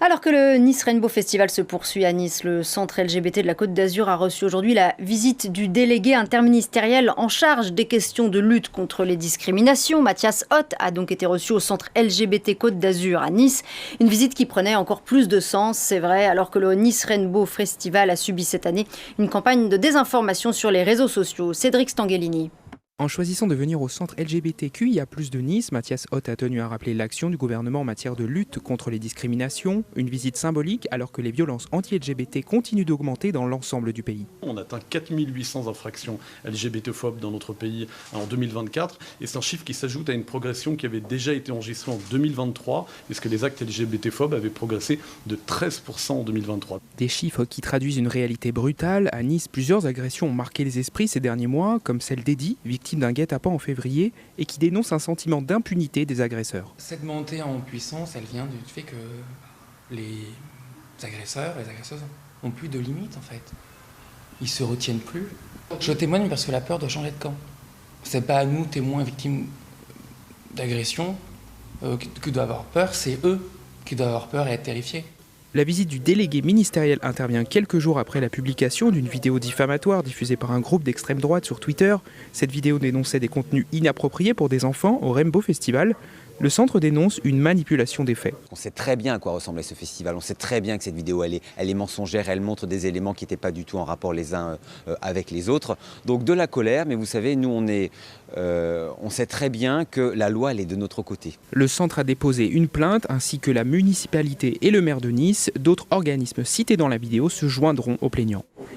Alors que le Nice Rainbow Festival se poursuit à Nice, le centre LGBT de la Côte d'Azur a reçu aujourd'hui la visite du délégué interministériel en charge des questions de lutte contre les discriminations. Mathias Hoth a donc été reçu au centre LGBT Côte d'Azur à Nice. Une visite qui prenait encore plus de sens, c'est vrai, alors que le Nice Rainbow Festival a subi cette année une campagne de désinformation sur les réseaux sociaux. Cédric Stanguellini. En choisissant de venir au centre LGBTQIA+ de Nice, Mathias Hoth a tenu à rappeler l'action du gouvernement en matière de lutte contre les discriminations. Une visite symbolique alors que les violences anti-LGBT continuent d'augmenter dans l'ensemble du pays. On atteint 4800 infractions LGBT-phobes dans notre pays en 2024 et c'est un chiffre qui s'ajoute à une progression qui avait déjà été enregistrée en 2023 puisque les actes LGBT-phobes avaient progressé de 13% en 2023. Des chiffres qui traduisent une réalité brutale. À Nice, plusieurs agressions ont marqué les esprits ces derniers mois, comme celle d'Eddie, victime d'un guet-apens en février et qui dénonce un sentiment d'impunité des agresseurs. Cette montée en puissance, elle vient du fait que les agresseurs, les agresseuses n'ont plus de limites en fait. Ils se retiennent plus. Je témoigne parce que la peur doit changer de camp. C'est pas à nous, témoins, victimes d'agression, que doivent avoir peur, c'est eux qui doivent avoir peur et être terrifiés. La visite du délégué ministériel intervient quelques jours après la publication d'une vidéo diffamatoire diffusée par un groupe d'extrême droite sur Twitter. Cette vidéo dénonçait des contenus inappropriés pour des enfants au Rainbow Festival. Le centre dénonce une manipulation des faits. On sait très bien à quoi ressemblait ce festival, on sait très bien que cette vidéo elle est mensongère, elle montre des éléments qui n'étaient pas du tout en rapport les uns avec les autres. Donc de la colère, mais vous savez, nous on sait très bien que la loi elle est de notre côté. Le centre a déposé une plainte ainsi que la municipalité et le maire de Nice. D'autres organismes cités dans la vidéo se joindront aux plaignants.